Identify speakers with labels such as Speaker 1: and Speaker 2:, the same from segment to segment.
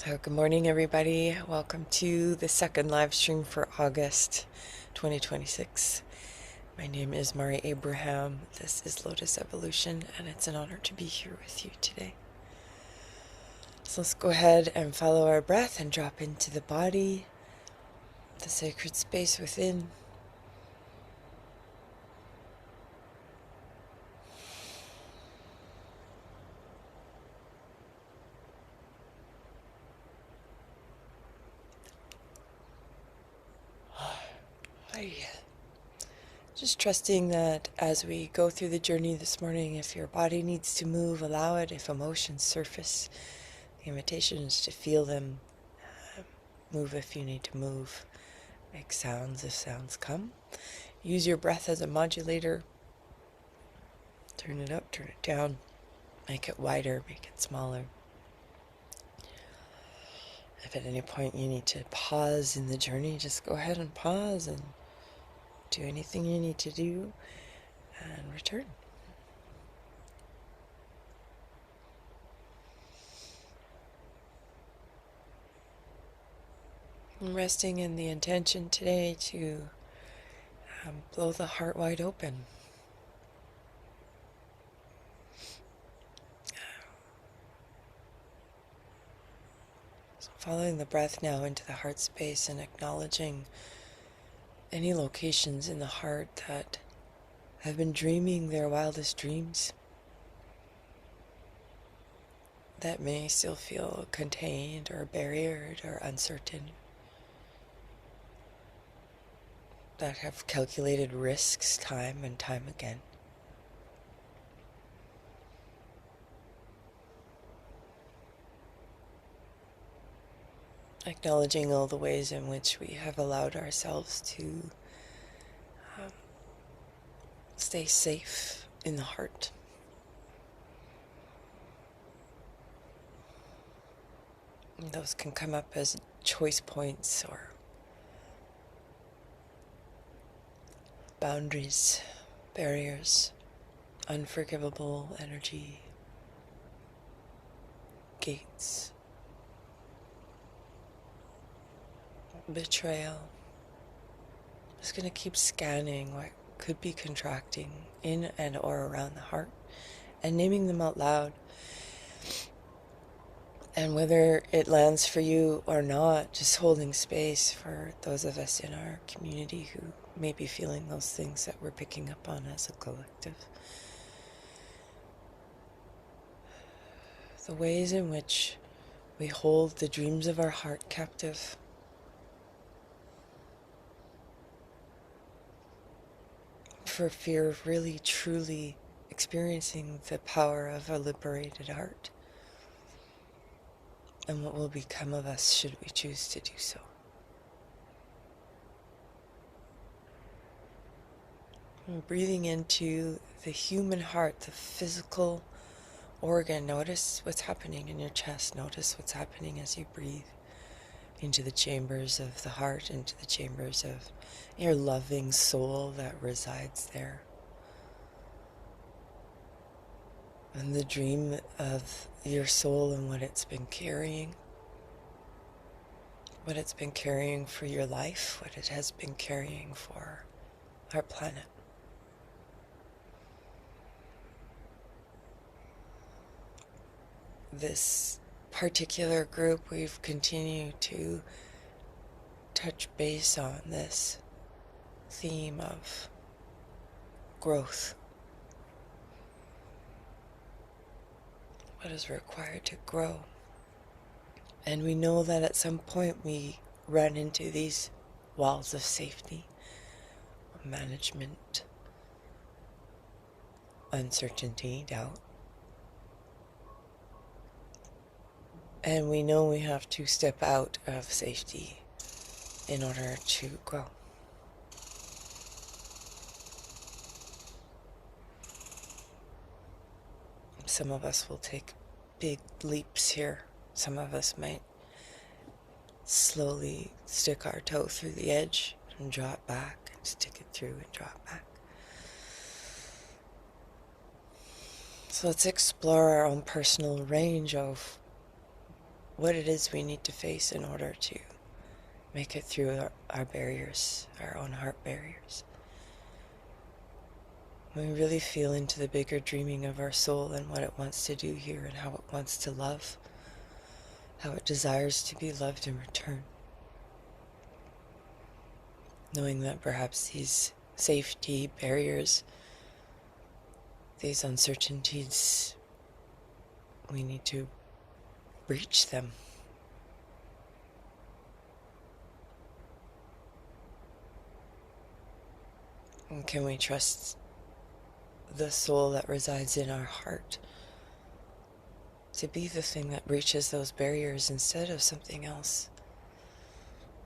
Speaker 1: So good morning, everybody. Welcome to the second live stream for August 2026. My name is Mari Abraham. This is Lotus Evolution, and it's an honor to be here with you today. So let's go ahead and follow our breath and drop into the body, the sacred space within. Just trusting that as we go through the journey this morning, if your body needs to move, allow it. If emotions surface, the invitation is to feel them. Move if you need to move. Make sounds if sounds come. Use your breath as a modulator. Turn it up, turn it down. Make it wider, make it smaller. If at any point you need to pause in the journey, just go ahead and pause and do anything you need to do and return. I'm resting in the intention today to blow the heart wide open. So following the breath now into the heart space and acknowledging any locations in the heart that have been dreaming their wildest dreams that may still feel contained or barriered or uncertain, that have calculated risks time and time again. Acknowledging all the ways in which we have allowed ourselves to stay safe in the heart. And those can come up as choice points or boundaries, barriers, unforgivable energy, gates, betrayal. I'm just going to keep scanning what could be contracting in and or around the heart and naming them out loud. And whether it lands for you or not, just holding space for those of us in our community who may be feeling those things that we're picking up on as a collective. The ways in which we hold the dreams of our heart captive. For fear of really, truly experiencing the power of a liberated heart. And what will become of us should we choose to do so. And breathing into the human heart, the physical organ. Notice what's happening in your chest. Notice what's happening as you breathe into the chambers of the heart, into the chambers of your loving soul that resides there. And the dream of your soul and what it's been carrying. What it's been carrying for your life, what it has been carrying for our planet. This particular group, we've continued to touch base on this theme of growth. What is required to grow? And we know that at some point we run into these walls of safety, management, uncertainty, doubt. And we know we have to step out of safety in order to grow. Some of us will take big leaps here. Some of us might slowly stick our toe through the edge and draw it back, and stick it through and draw it back. So let's explore our own personal range of what it is we need to face in order to make it through our barriers, our own heart barriers. When we really feel into the bigger dreaming of our soul and what it wants to do here and how it wants to love, how it desires to be loved in return. Knowing that perhaps these safety barriers, these uncertainties, we need to breach them. And can we trust the soul that resides in our heart to be the thing that breaches those barriers instead of something else?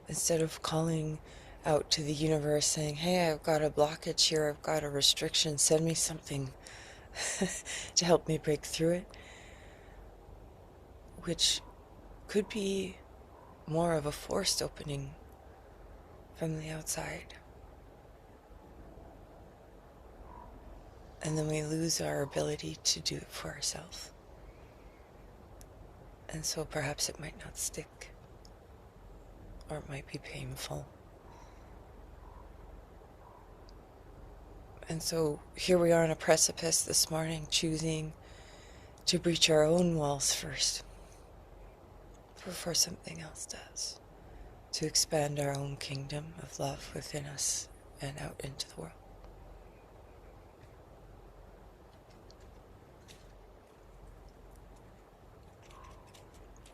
Speaker 1: Instead of calling out to the universe saying, hey, I've got a blockage here, I've got a restriction, send me something to help me break through it, which could be more of a forced opening from the outside. And then we lose our ability to do it for ourselves. And so perhaps it might not stick, or it might be painful. And so here we are on a precipice this morning, choosing to breach our own walls first, before something else does, to expand our own kingdom of love within us and out into the world.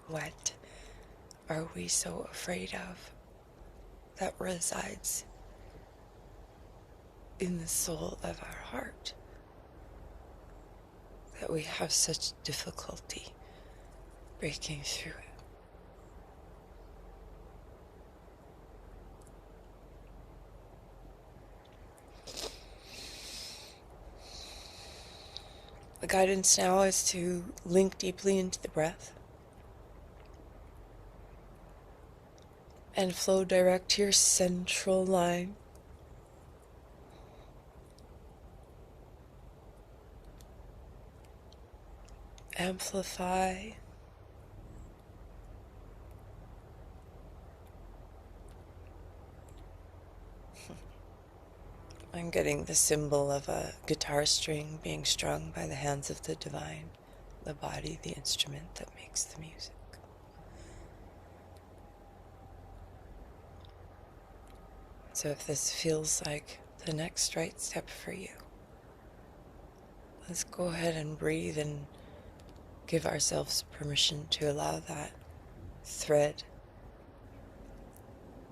Speaker 1: What are we so afraid of that resides in the soul of our heart that we have such difficulty breaking through it? The guidance now is to link deeply into the breath and flow direct to your central line. Amplify. I'm getting the symbol of a guitar string being strung by the hands of the divine, the body, the instrument that makes the music. So if this feels like the next right step for you, let's go ahead and breathe and give ourselves permission to allow that thread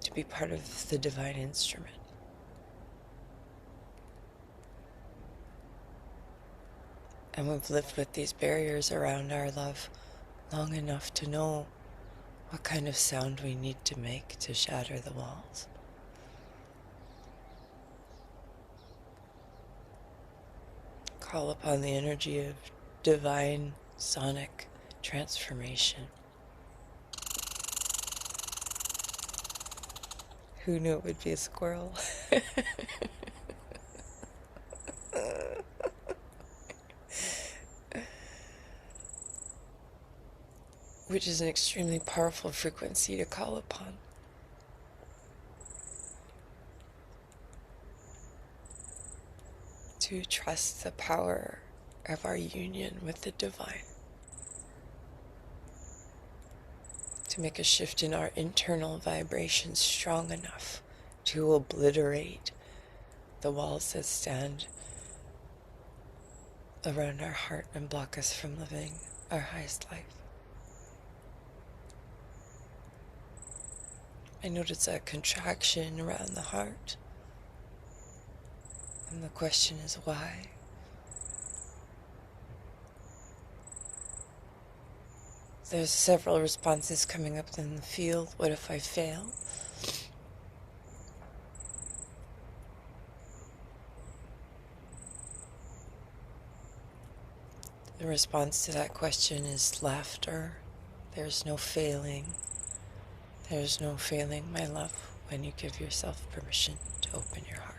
Speaker 1: to be part of the divine instrument. And we've lived with these barriers around our love long enough to know what kind of sound we need to make to shatter the walls. Call upon the energy of divine sonic transformation. Who knew it would be a squirrel? Which is an extremely powerful frequency to call upon. To trust the power of our union with the divine. To make a shift in our internal vibrations strong enough to obliterate the walls that stand around our heart and block us from living our highest life. I notice a contraction around the heart. And the question is why? There's several responses coming up in the field. What if I fail? The response to that question is laughter. There's no failing. There's no failing, my love, when you give yourself permission to open your heart.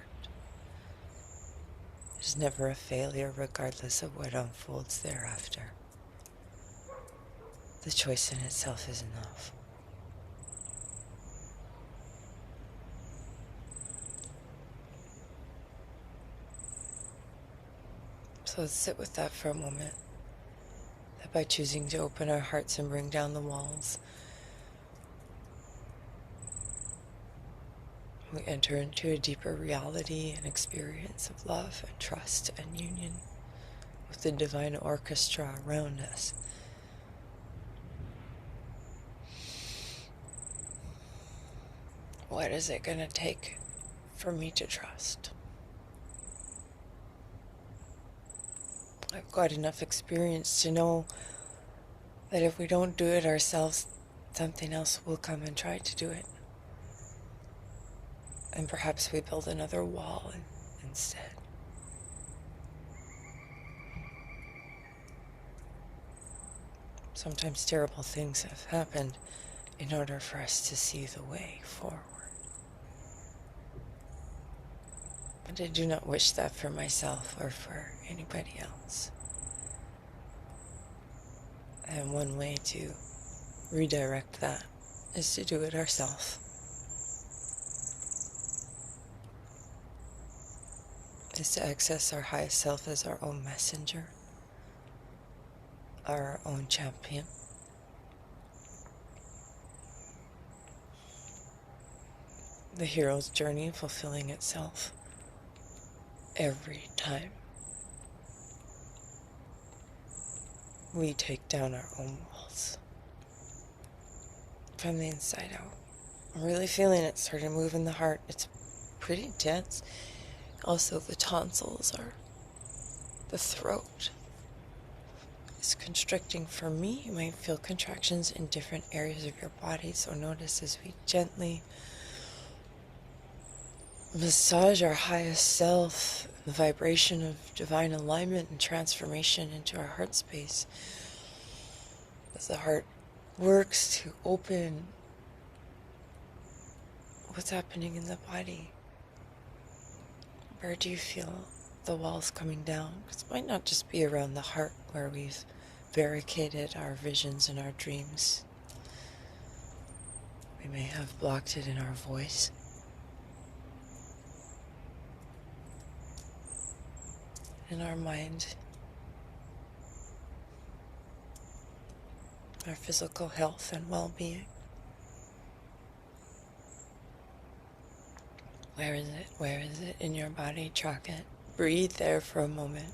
Speaker 1: There's never a failure regardless of what unfolds thereafter. the choice in itself is enough. So let's sit with that for a moment. That by choosing to open our hearts and bring down the walls, we enter into a deeper reality and experience of love and trust and union with the divine orchestra around us. What is it going to take for me to trust? I've got enough experience to know that if we don't do it ourselves, something else will come and try to do it. And perhaps we build another wall instead. Sometimes terrible things have happened in order for us to see the way forward. But I do not wish that for myself or for anybody else. And one way to redirect that is to do it ourselves. Is to access our highest self as our own messenger, our own champion. The hero's journey fulfilling itself every time we take down our own walls from the inside out. I'm really feeling it starting to move in the heart. It's pretty intense. Also, the tonsils are, the throat is constricting for me. You might feel contractions in different areas of your body, so notice as we gently massage our highest self, the vibration of divine alignment and transformation into our heart space. As the heart works to open what's happening in the body. Where do you feel the walls coming down? Because it might not just be around the heart where we've barricaded our visions and our dreams. We may have blocked it in our voice. In our mind, our physical health and well-being. Where is it? Where is it in your body? Track it. Breathe there for a moment.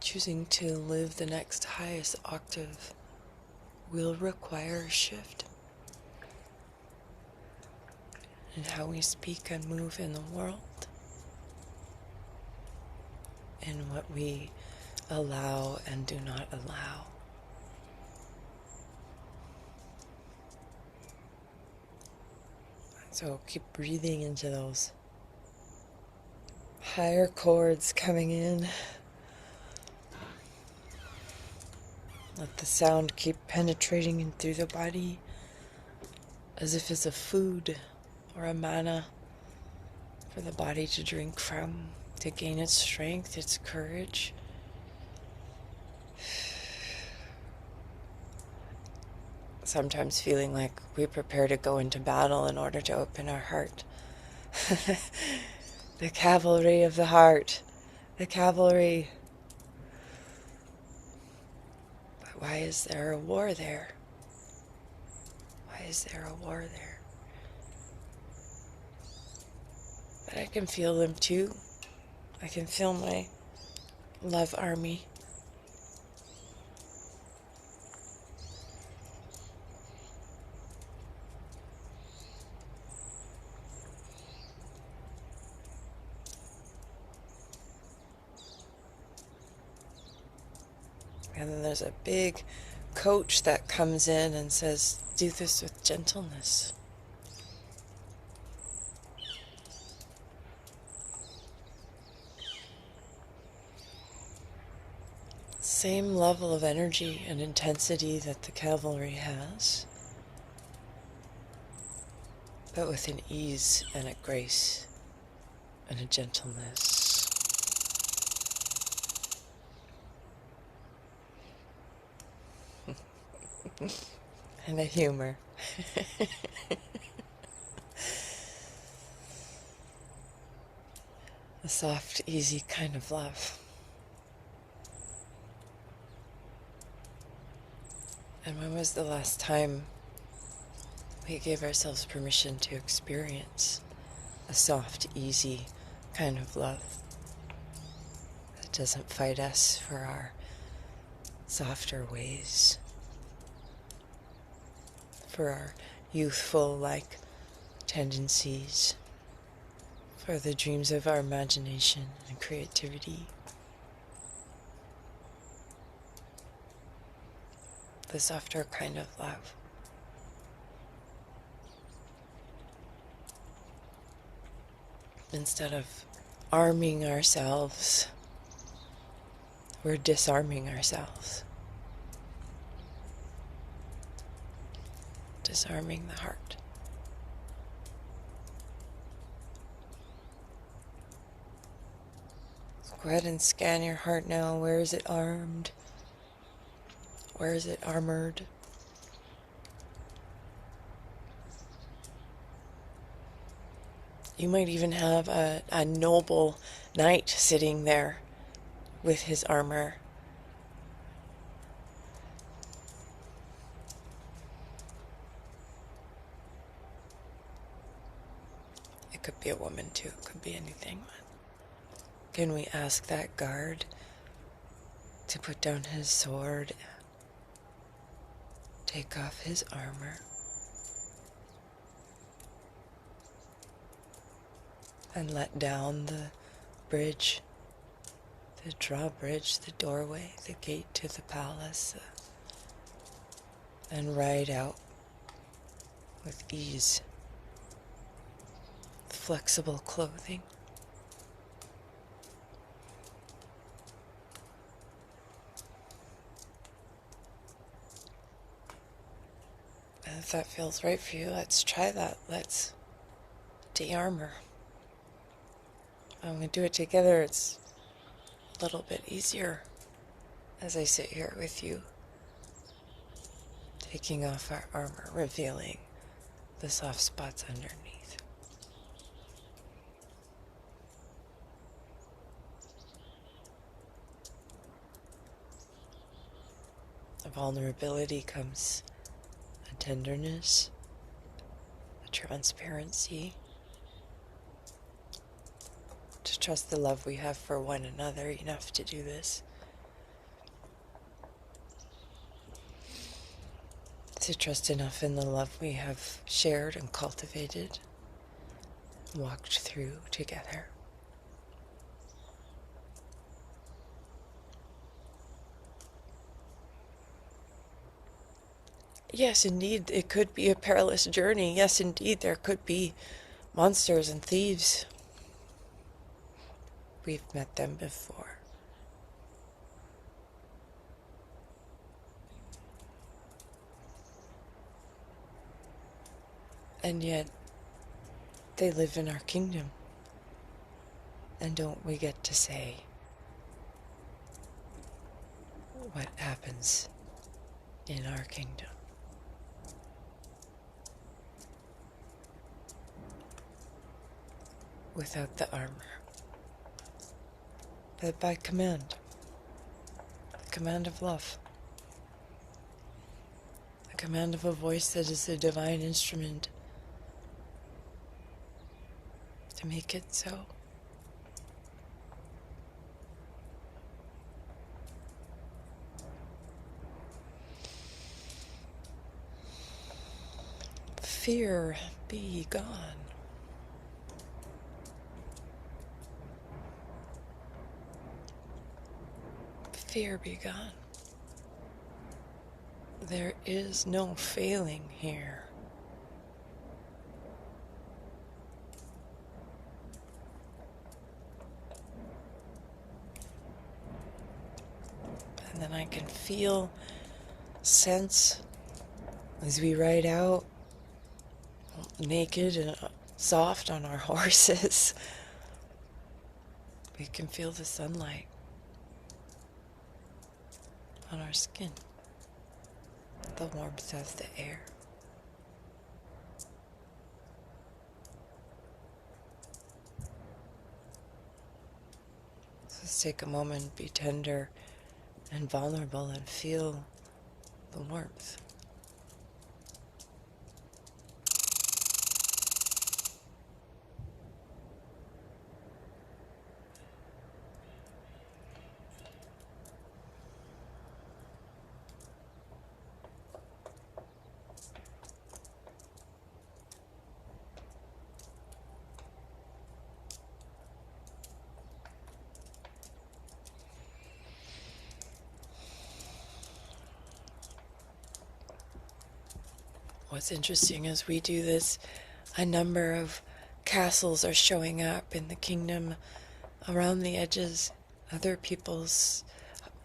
Speaker 1: Choosing to live the next highest octave will require a shift in how we speak and move in the world, in what we allow and do not allow. So keep breathing into those higher chords coming in. Let the sound keep penetrating in through the body as if it's a food or a manna for the body to drink from, to gain its strength, its courage. Sometimes feeling like we prepare to go into battle in order to open our heart. The cavalry of the heart. The cavalry. Why is there a war there? Why is there a war there? But I can feel them too. I can feel my love army. And then there's a big coach that comes in and says, do this with gentleness. same level of energy and intensity that the cavalry has, but with an ease and a grace and a gentleness. And a humor. A soft, easy kind of love. And when was the last time we gave ourselves permission to experience a soft, easy kind of love that doesn't fight us for our softer ways, for our youthful-like tendencies, for the dreams of our imagination and creativity, the softer kind of love. Instead of arming ourselves, we're disarming ourselves. Disarming the heart. So go ahead and scan your heart now. Where is it armed? Where is it armored? You might even have a noble knight sitting there with his armor. It could be a woman too, it could be anything. Can we ask that guard to put down his sword, take off his armor, and let down the bridge, the drawbridge, the doorway, the gate to the palace, and ride out with ease, flexible clothing. And if that feels right for you, let's try that. Let's de-armor. When we do it together, it's a little bit easier as I sit here with you, taking off our armor, revealing the soft spots underneath. A vulnerability comes a tenderness, a transparency, to trust the love we have for one another enough to do this. To trust enough in the love we have shared and cultivated, walked through together. Yes, indeed, it could be a perilous journey. Yes, indeed, there could be monsters and thieves. We've met them before. And yet, they live in our kingdom. And don't we get to say what happens in our kingdom? Without the armor, but by command, the command of love, the command of a voice that is a divine instrument to make it so. Fear be gone. Fear be gone. There is no failing here. And then can feel, sense as we ride out naked and soft on our horses. We can feel the sunlight on our skin, the warmth of the air. So let's take a moment, be tender and vulnerable, and feel the warmth. What's interesting as we do this, a number of castles are showing up in the kingdom around the edges, other people's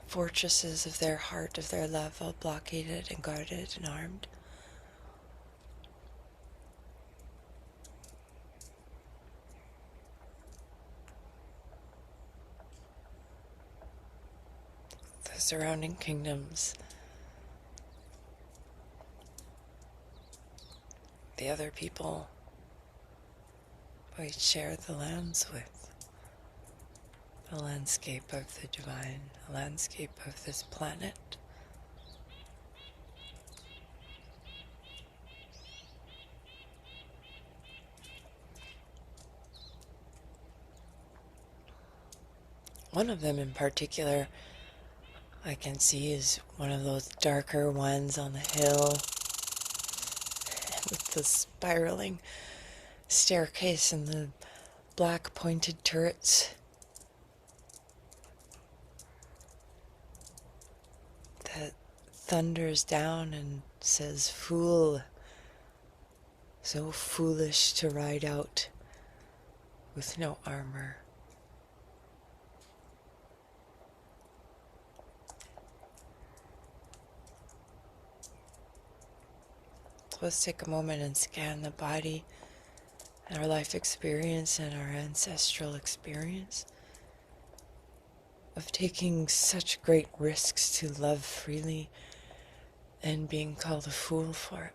Speaker 1: fortresses of their heart, of their love, all blockaded and guarded and armed. The surrounding kingdoms, the other people we share the lands with, the landscape of the divine, the landscape of this planet. One of them in particular I can see is one of those darker ones on the hill with the spiraling staircase and the black pointed turrets that thunders down and says, "Fool, so foolish to ride out with no armor." So let's take a moment and scan the body and our life experience and our ancestral experience of taking such great risks to love freely and being called a fool for it.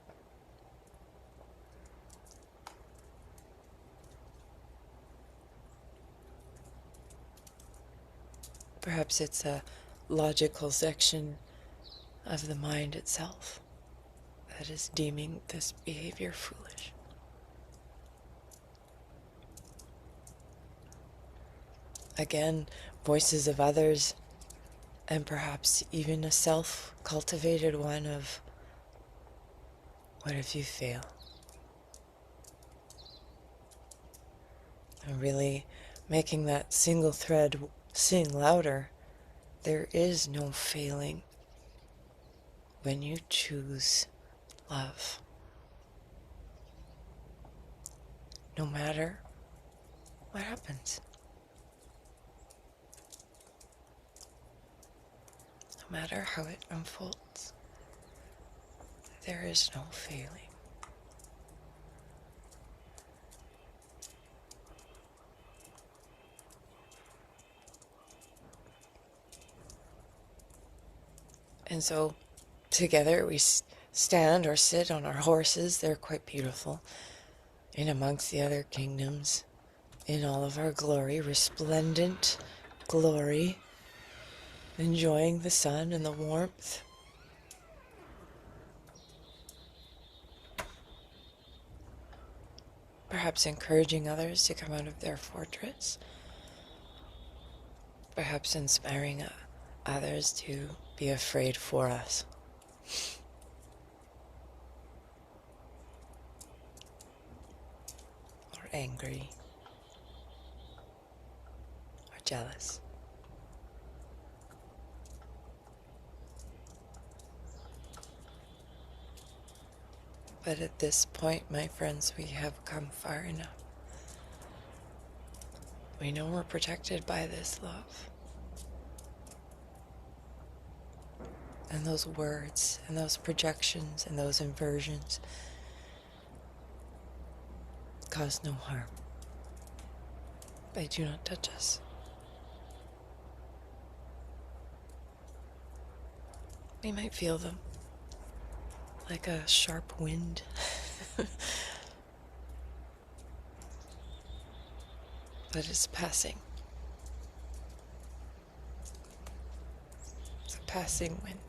Speaker 1: Perhaps it's a logical section of the mind itself that is deeming this behavior foolish. Again, voices of others, and perhaps even a self-cultivated one of, what if you fail? And really making that single thread sing louder. There is no failing when you choose love. No matter what happens. No matter how it unfolds. There is no failing. And so together we stand or sit on our horses. They're quite beautiful. In amongst the other kingdoms, in all of our glory, resplendent glory, enjoying the sun and the warmth. Perhaps encouraging others to come out of their fortress. Perhaps inspiring others to be afraid for us. Or angry. Or jealous. But at this point, my friends, we have come far enough. We know we're protected by this love. and those words and those projections and those inversions cause no harm. They do not touch us. We might feel them like a sharp wind. But it's passing. It's a passing wind.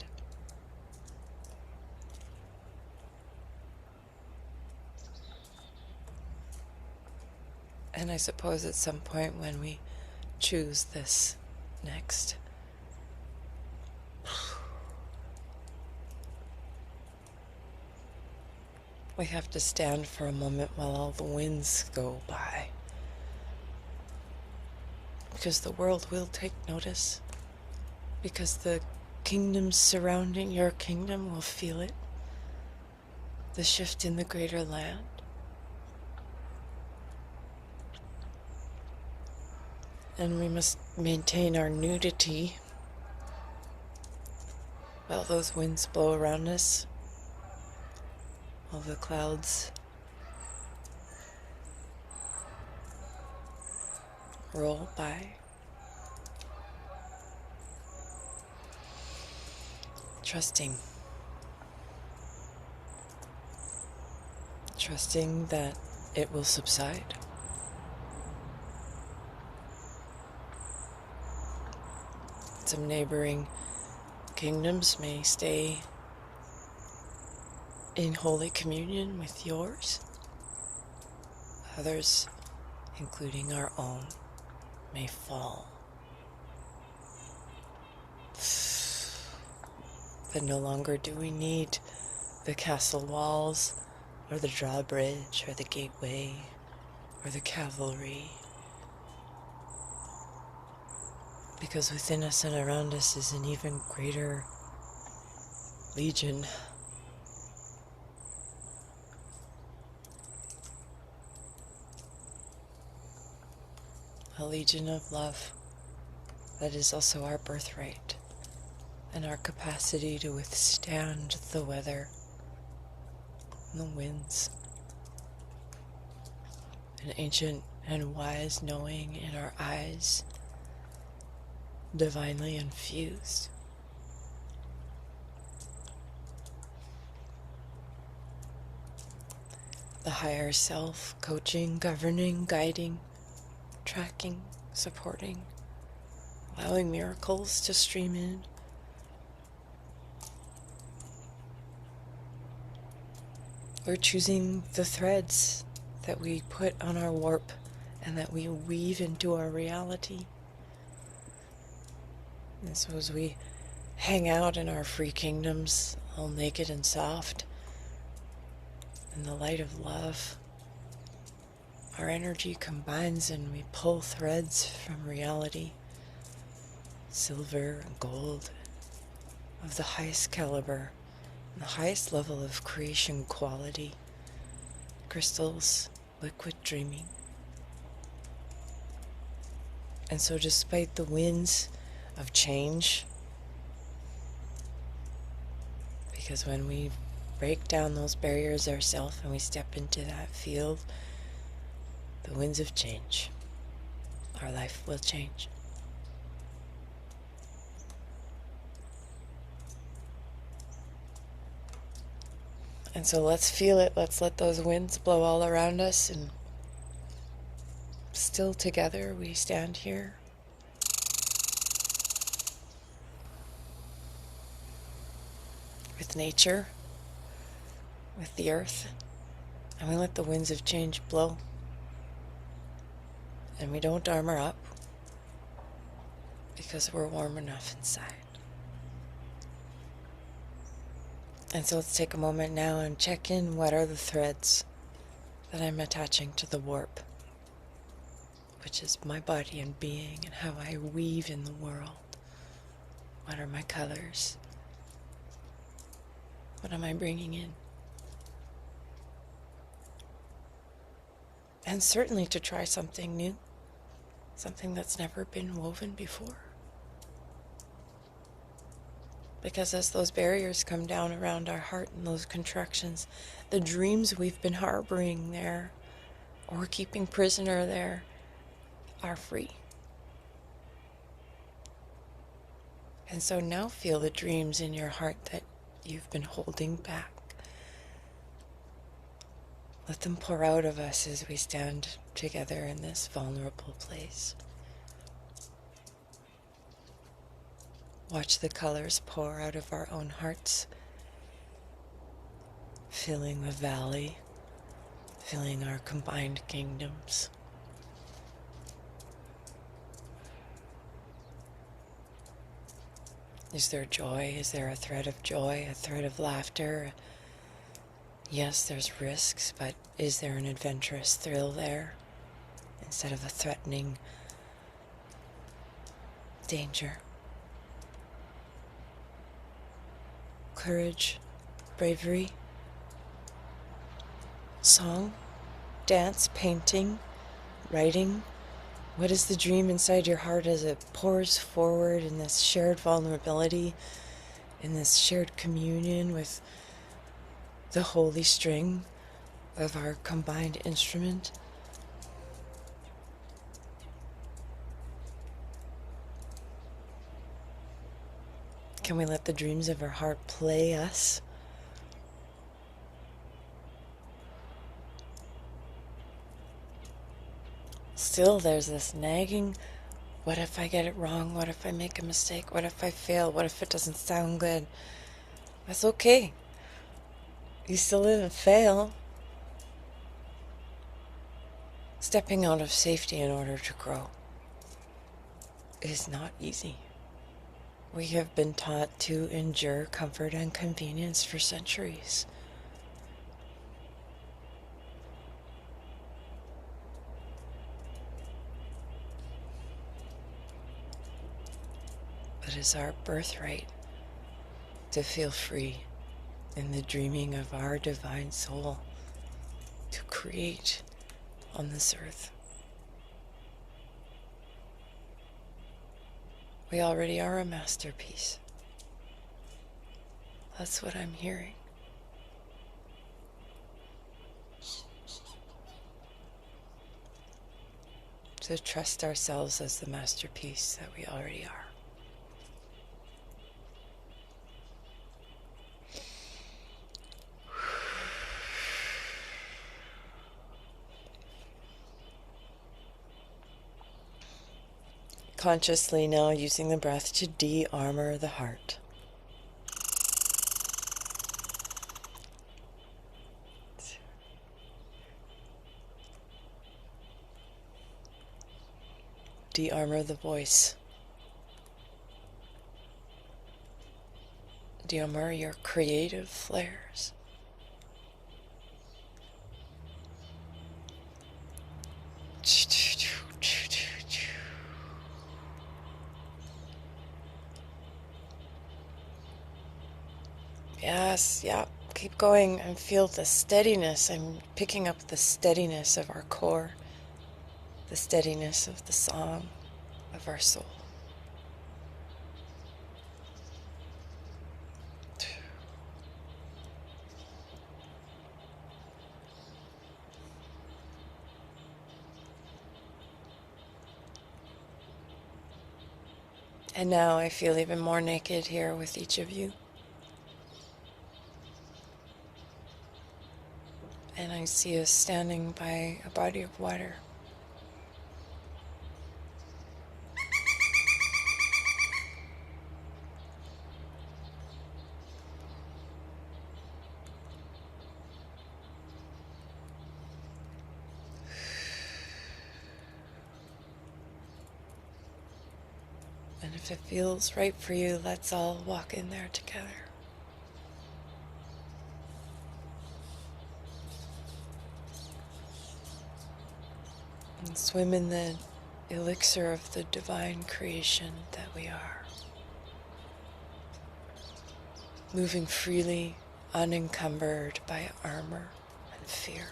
Speaker 1: And I suppose at some point when we choose this next, we have to stand for a moment while all the winds go by. Because the world will take notice. Because the kingdoms surrounding your kingdom will feel it. The shift in the greater land. And we must maintain our nudity while those winds blow around us, while the clouds roll by. Trusting that it will subside. Some neighboring kingdoms may stay in holy communion with yours. Others, including our own, may fall. But no longer do we need the castle walls, or the drawbridge, or the gateway, or the cavalry. Because within us and around us is an even greater legion. A legion of love that is also our birthright and our capacity to withstand the weather and the winds. An ancient and wise knowing in our eyes, divinely infused. The higher self, coaching, governing, guiding, tracking, supporting, allowing miracles to stream in. We're choosing the threads that we put on our warp and that we weave into our reality. And so as we hang out in our free kingdoms, all naked and soft, in the light of love, our energy combines and we pull threads from reality, silver and gold, of the highest caliber, and the highest level of creation quality, crystals, liquid dreaming. And so despite the winds of change, because when we break down those barriers ourselves and we step into that field, the winds of change, our life will change. And so let's feel it. Let's let those winds blow all around us, and still together we stand here. With nature, with the earth, and we let the winds of change blow. And we don't armor up because we're warm enough inside. And so let's take a moment now and check in. What are the threads that I'm attaching to the warp, which is my body and being and how I weave in the world? What are my colors? What am I bringing in? And certainly to try something new, something that's never been woven before. Because as those barriers come down around our heart and those contractions, the dreams we've been harboring there or keeping prisoner there are free. And so now feel the dreams in your heart that you've been holding back. Let them pour out of us as we stand together in this vulnerable place. Watch the colors pour out of our own hearts, filling the valley, filling our combined kingdoms. Is there joy? Is there a thread of joy, a thread of laughter? Yes, there's risks, but is there an adventurous thrill there instead of a threatening danger? Courage, bravery, song, dance, painting, writing. What is the dream inside your heart as it pours forward in this shared vulnerability, in this shared communion with the holy string of our combined instrument? Can we let the dreams of our heart play us? Still, there's this nagging, what if I get it wrong? What if I make a mistake? What if I fail? What if it doesn't sound good? That's okay. You still didn't fail. Stepping out of safety in order to grow is not easy. We have been taught to endure comfort and convenience for centuries. But it's our birthright to feel free in the dreaming of our divine soul to create on this earth. We already are a masterpiece. That's what I'm hearing. To trust ourselves as the masterpiece that we already are. Consciously now using the breath to de-armor the heart. De-armor the voice. De-armor your creative flares. Yes, yeah, keep going and feel the steadiness. I'm picking up the steadiness of our core, the steadiness of the song of our soul. And now I feel even more naked here with each of you. And I see us standing by a body of water. And if it feels right for you, let's all walk in there together. And swim in the elixir of the divine creation that we are. Moving freely, unencumbered by armor and fear.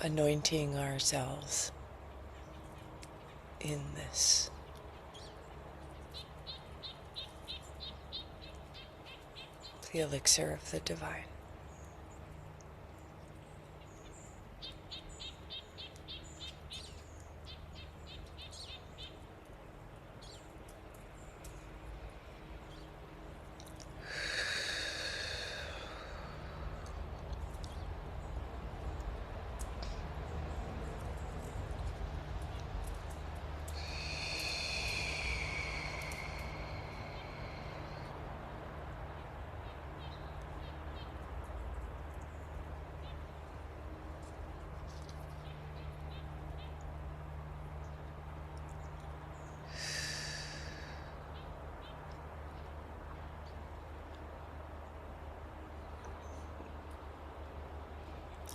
Speaker 1: Anointing ourselves in this. The elixir of the divine.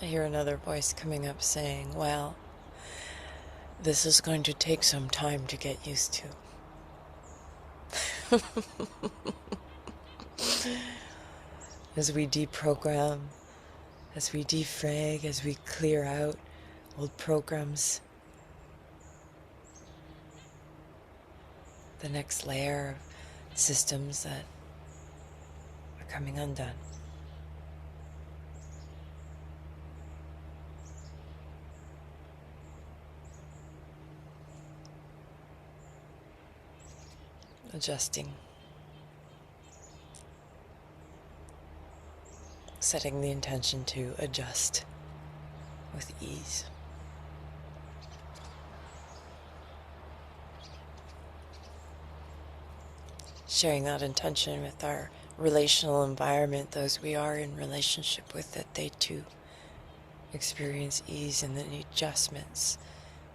Speaker 1: I hear another voice coming up saying, well, this is going to take some time to get used to. As we deprogram, as we defrag, as we clear out old programs, the next layer of systems that are coming undone. Adjusting. Setting the intention to adjust with ease. Sharing that intention with our relational environment, those we are in relationship with, that they too experience ease in the adjustments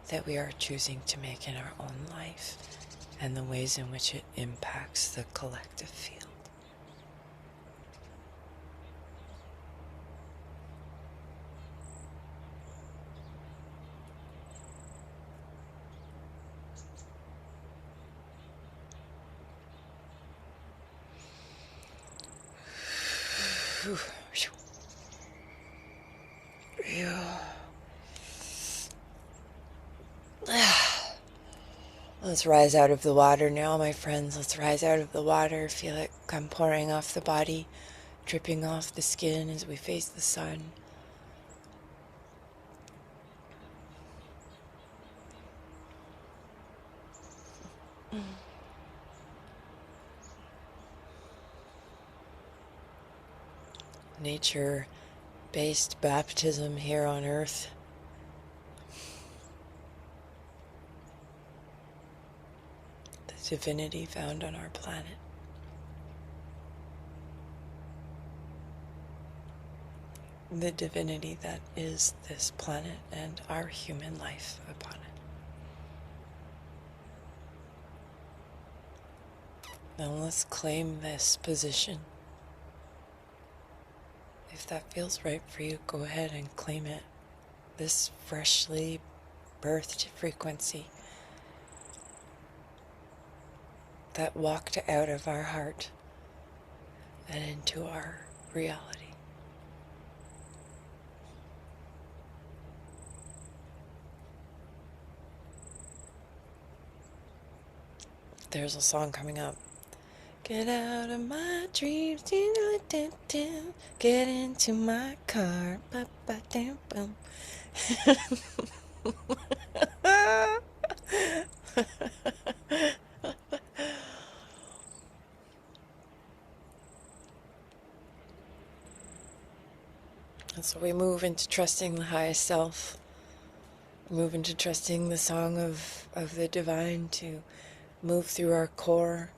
Speaker 1: that we are choosing to make in our own life and the ways in which it impacts the collective field. Let's rise out of the water now, my friends. Let's rise out of the water. Feel it come pouring off the body, dripping off the skin as we face the sun. Nature-based baptism here on earth. The divinity found on our planet. The divinity that is this planet and our human life upon it. Now let's claim this position. If that feels right for you, go ahead and claim it. This freshly birthed frequency that walked out of our heart and into our reality. There's a song coming up. Get out of my dreams, get into my car, ba-ba-dam-bum. And so we move into trusting the highest self, move into trusting the song of the divine to move through our core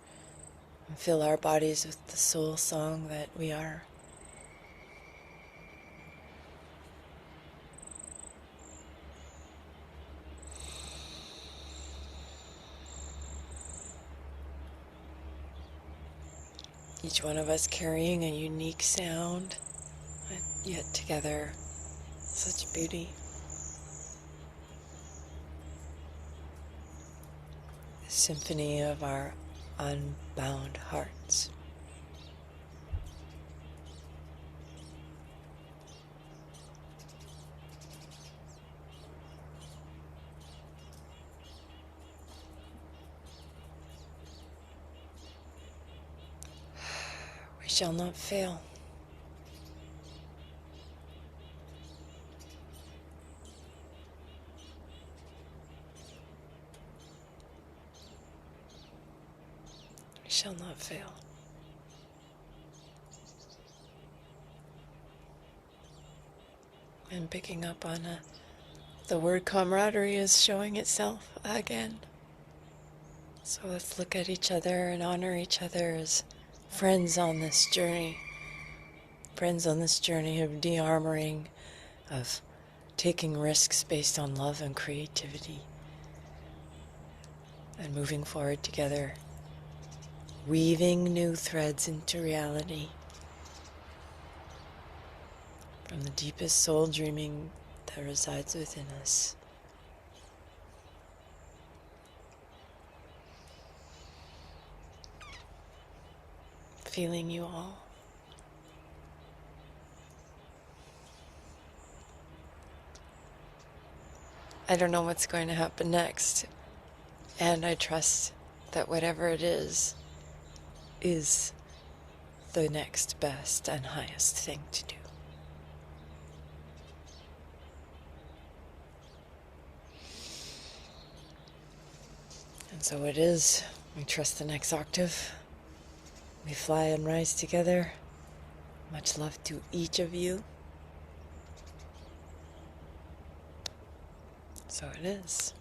Speaker 1: and fill our bodies with the soul song that we are. Each one of us carrying a unique sound, yet together such beauty. The symphony of our unbound hearts. shall not fail. We shall not fail. And picking up on the word camaraderie is showing itself again. So let's look at each other and honor each other as friends on this journey. Friends on this journey of de-armoring, of taking risks based on love and creativity, and moving forward together, weaving new threads into reality from the deepest soul dreaming that resides within us. Feeling you all. I don't know what's going to happen next, and I trust that whatever it is the next best and highest thing to do. And so it is. We trust the next octave. We fly and rise together. Much love to each of you. So it is.